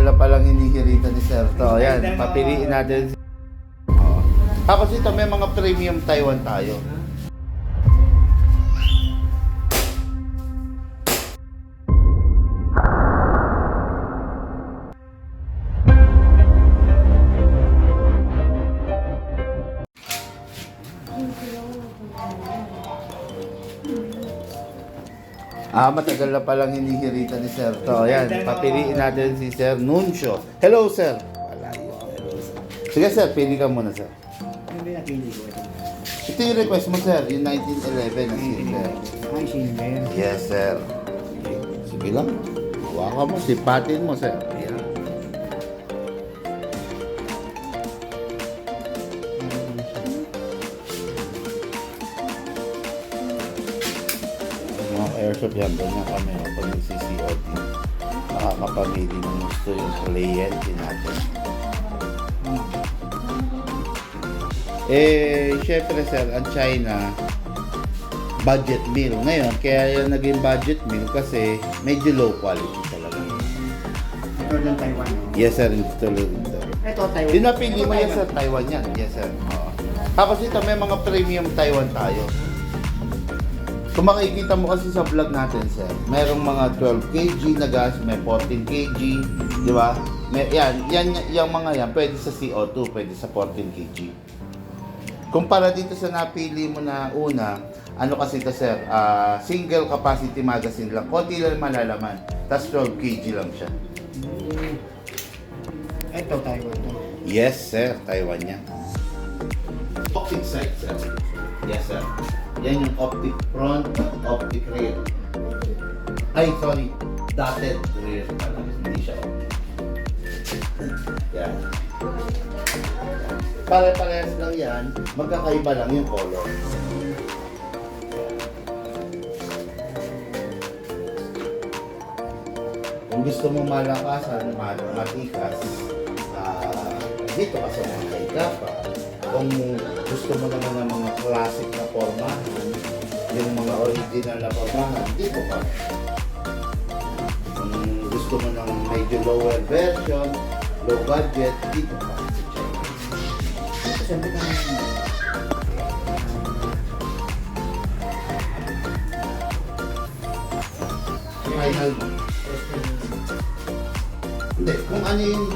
na palang hinihirita ni Sir to. Ayan, papiliin natin. Tapos ito, may mga premium Taiwan tayo. Matagal na palang hinihirita ni Sir to. Ayan, papiliin natin si Sir Nuncio. Hello, Sir. Wala yun. Hello, Sir. Sige, Sir, pili ka muna, Sir. Hindi napili ko ito. Ito yung request mo, Sir. Yung 1911 na silver. Ay, silver. Yes, Sir. Sige lang. Hawakan mo, sipatin mo, Sir. Ayan. Mga airsoft yan, ganyan kami pag nagsi-COD. Nakakapamili ng gusto yung cliente natin. Syempre sir, ang China, budget meal. Ngayon, kaya yung naging budget meal kasi medyo low quality talaga. Ito ng Taiwan. Yes sir, hindi tuloy dito. Ito Taiwan. Yung napili mo yan sir, Taiwan yan. Yes sir. Oo. Tapos ito, may mga premium Taiwan tayo. Kung makikita mo kasi sa vlog natin sir, merong mga 12 kg na gas, may 14 kg, di ba? Yung mga yan, pwede sa CO2, pwede sa 14 kg. Kumpara dito sa napili mo na una, ano kasi ito sir, single capacity magazine lang, konti lang malalaman, tapos 12 kg lang siya. Ito Taiwan. Yes sir, Taiwan yan. Optic sight sir. Yes sir. Yan yung optic front, optic rear. Ay sorry, dotted rear pala, hindi siya optic. Yan. Pare-parehas lang yan, magkakaiba lang yung color. Kung gusto mo malakasan, matikas, dito ka sa mga kaigapa. Kung gusto mo naman ng mga classic na formahan, yung mga original na formahan, dito ka. Kung gusto mo ng medyo lower version, low budget, dito ka. Sabi ka Final mo. Hindi, kung ano yung...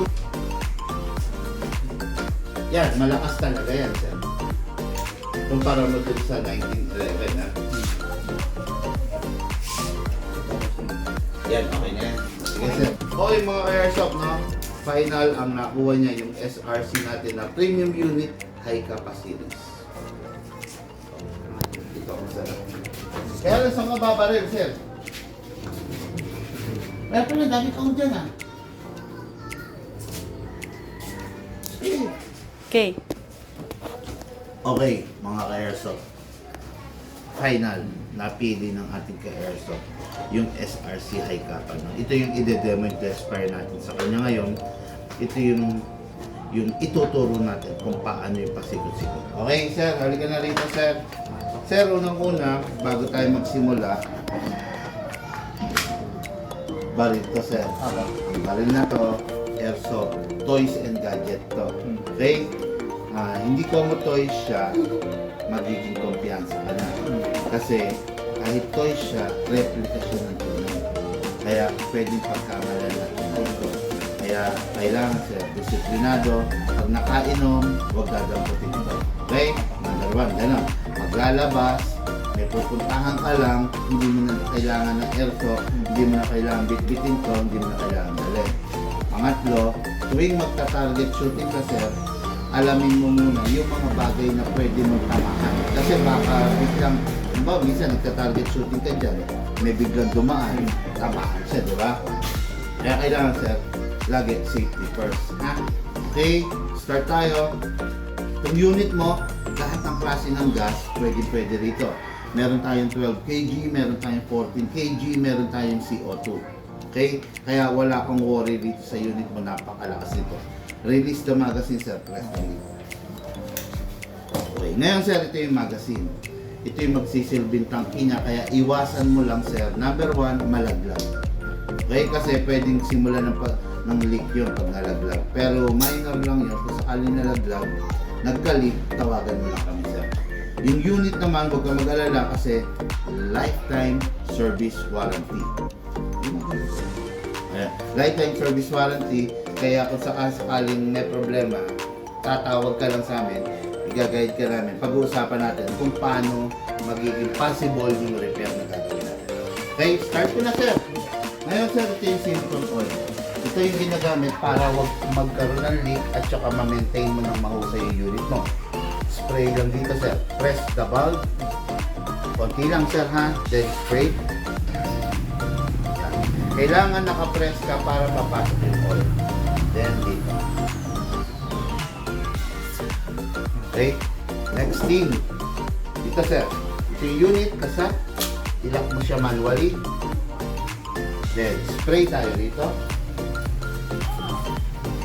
Yan, malakas talaga yan, sir. Kumpara mo dun sa 1911, ha? Yan, okay na yan. Sige, sir. O, yung mga airsoft, no? Final, ang nakuha niya yung SRC natin na premium unit high capacity. Ito ang sarap. Kaya lang sa mga babaril, sir. Kaya pala, dami kang dyan, ha? Okay. Okay, mga ka-airsoft. Final, napili ng ating ka-airsoft yung SRC High Kappa. No? Ito yung ide-demo yung test-fire natin sa kanya ngayon. Ito yung ituturo natin kung paano yung pasikot-sikot. Okay, sir, halika na rito, sir. Sir, unang-una, bago tayo magsimula, baril to, sir. Ang baril na to, airsoft, toys and gadget to. Okay? Hindi ko mo toys siya, magiging kumpiyansa ka na. Kasi kahit toys siya, replica siya ng tunay. Kaya pwedeng pagkamalan natin ito. Kaya kailangan siya disiplinado. Pag nakainom, huwag dadamputin ito. Okay? Number one, gano'n. Maglalabas, may pupuntahan ka lang, hindi mo na kailangan ng airsoft, hindi mo na kailangan bitbitin to, hindi mo na kailangan dalhin. Pangatlo, tuwing magta-target shooting ka sir, alamin mo muna yung mga bagay na pwede mong tamaan. Kasi baka biglang, minsan nagta-target shooting ka dyan, may biglang dumaan, tamaan siya, di ba? Kaya kailangan sir, lagi safety first. Ha? Okay, start tayo. Yung unit mo, lahat ng klase ng gas, pwede rito. Meron tayong 12 kg, meron tayong 14 kg, meron tayong CO2. Okay? Kaya wala kang worry dito sa unit mo, napakalakas nito. Release the magazine, sir. Press release. Okay. Ngayon, sir, ito yung magazine. Ito yung magsisilbing tangki niya. Kaya iwasan mo lang, sir. Number one, malaglag. Okay? Kasi pwedeng simulan ng ng leak yun pag nalaglag. Pero minor lang yun, kung sakaling nalaglag, nagka-leak, tawagan mo lang kami sir. Yung unit naman, huwag ka mag-alala kasi lifetime service warranty. Ayan. Lifetime service warranty, kaya kung sakaling may problema, tatawag ka lang sa amin, i-guide ka namin. Pag-uusapan natin kung paano magiging possible yung repair na gagawin natin. Okay, start ko na sir. Ngayon sir, ito yung silicone oil. Ito yung ginagamit para wag magkaroon ng leak at saka ma-maintain mo ng mahusay yung unit mo. Spray lang dito sir. Press the valve. Konti lang sir ha. Then spray. Kailangan nakapress ka para papasok yung oil. Then dito. Okay. Next thing. Dito sir. Ito yung unit. Kasap. Ilak mo siya manually. Then spray tayo dito.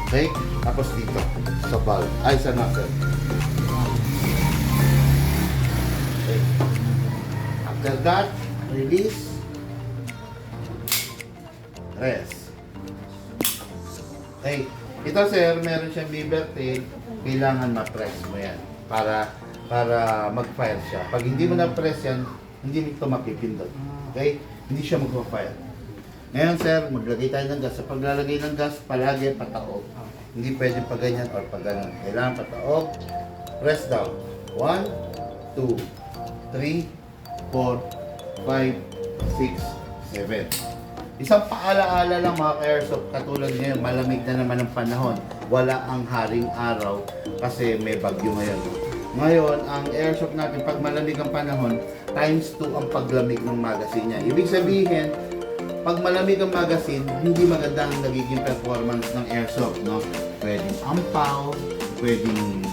Okay. Tapos dito. Sa valve. Ay sa nozzle. Okay. After that, release. Rest. Okay. Ito sir, meron siyang beaver tail. Kailangan ma-press mo yan para mag-fire siya. Pag hindi mo na-press yan, hindi mo ito mapipindot. Okay? Hindi siya mag-fire. Ngayon sir, maglagay tayo ng gas. Sa paglalagay ng gas, palagi pataog. Hindi pwedeng pa ganyan or pa ganun. Kailangan pataog. Press down. 1, 2, 3, 4, 5, 6, 7. Isang paalaala lang mga ka-airsoft, katulad ngayon, malamig na naman ang panahon. Wala ang haring araw kasi may bagyo ngayon. Ngayon, ang airsoft natin, pag malamig ang panahon, times 2 ang paglamig ng magazine niya. Ibig sabihin, pag malamig ang magazine, hindi maganda ang nagiging performance ng airsoft, no? Pwedeng ampaw, pwedeng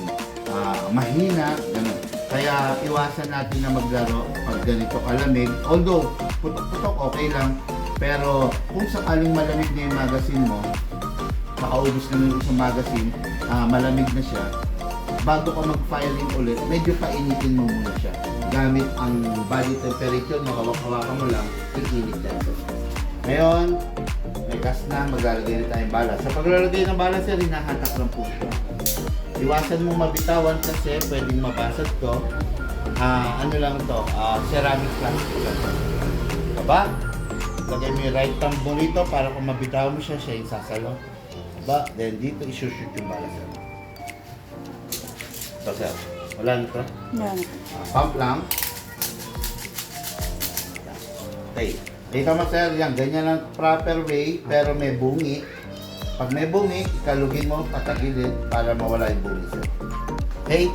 mahina, gano'n. Kaya iwasan natin na maglaro pag ganito kalamig. Although, putok-putok okay lang, pero kung sakaling malamig na yung magazine mo, makaubos na yung isang magazine, malamig na siya, bago ka mag-firing ulit, medyo painitin mo muna siya. Gamit ang body temperature, makawak-hawakan mo lang, iinit yan. Ngayon, may gas na, maglalagay na tayong bala. Sa paglalagay ng bala, sir, hinahatak lang po ito. Iwasan mong mabitawan kasi pwedeng mabasag to. Ano lang to, ceramic plastic lang. Diba? Lagay mo yung right thumb mo rito para kung mabitawan mo siya, siya yung sasalo. Diba? Then dito, isushoot yung bala, sir. Ito, sir. Wala nito? Yan. Pump lang. Okay. Dito mo, sir, yan. Ganyan lang proper way, pero may bungi. Pag may bungi, ikalugin mo, patagilid para mawala yung bungi, sir. Okay?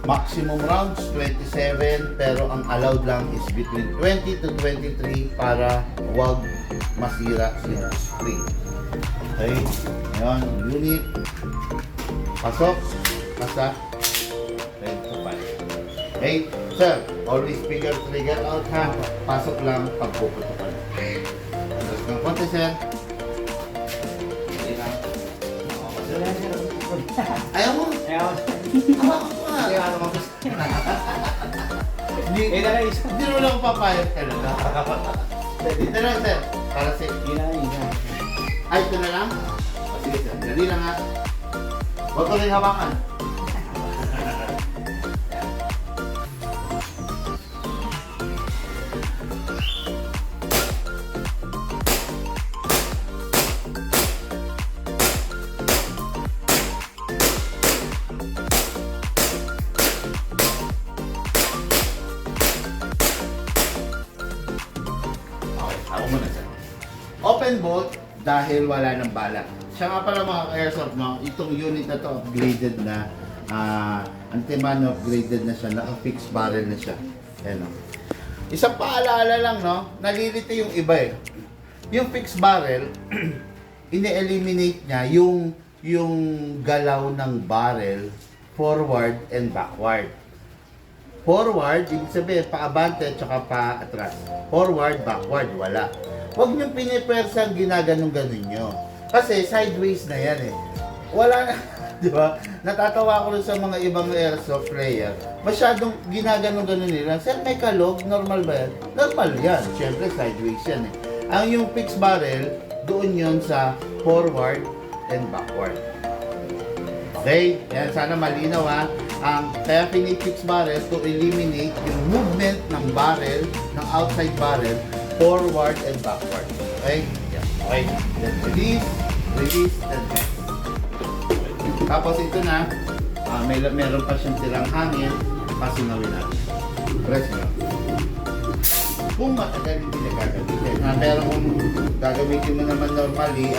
Maximum rounds, 27, pero ang allowed lang is between 20 to 23 para wag masira yung spring. Okay? Ngayon, unit. Pasok. Pasa. Ready to fire. Okay? Sir, always figure trigger out ha. Pasok lang pag puputukan. Alas ng konti, sir. Ayaw mo? Ayaw. Hawakan ko nga. Ayaw mo gusto. Hindi mo lang papayag ka na. Dito lang, sir. Para sa... Ay, ito na lang? Sige, sir. Dali lang ha. Huwag ko rin hawakan. Ako muna, sir. Open bolt dahil wala ng bala. Siya nga pala mga airsoft, no? Itong unit na to upgraded na, anti-man upgraded na siya, naka-fix barrel na siya. Ayan, no? Isang paalaala lang, no? Nalilito yung iba eh. Yung fixed barrel, ini-eliminate niya yung galaw ng barrel forward and backward. Forward, ibig sabihin, paabante at saka paatras. Forward, backward, wala. Huwag niyong pinipersa ang ginaganong-ganon nyo. Kasi sideways na yan eh. Wala na, di ba? Natatawa ko rin sa mga ibang airsoft player. Masyadong ginaganon-ganon nila. Sir, may kalog, normal ba yan? Normal yan. Siyempre, sideways yan eh. Ang yung fixed barrel, doon yun sa forward and backward. Okay? Yan, sana malinaw ha. Kaya pinipix barrel to eliminate yung movement ng barrel, ng outside barrel, forward and backward. Okay? Yan. Okay. Then release, and rest. Tapos ito na, meron pa siyang tirang hangin, pasinawin natin. Press nyo. Kung matagal hindi na gagamitin. Pero kung gagamitin mo naman normally,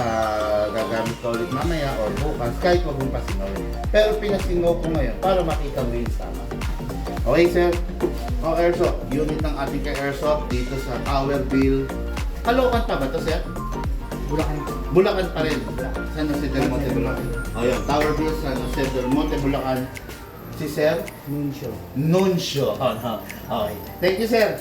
gagamit ka ulit mamaya or bukas, kahit wag mong pasinawin. Pero pinasingaw ko ngayon para makita mo yung tama. Okay, sir? O, airsoft. Unit ng ating ka-airsoft dito sa Tower Bill. Caloocan pa ba to, sir? Bulacan. Bulacan pa rin. San Jose del Monte, Bulacan. O, yun. Tower Bill, San Jose del Monte, Bulacan. Si Sir Nuncio. Nuncio. Okay. Thank you, sir.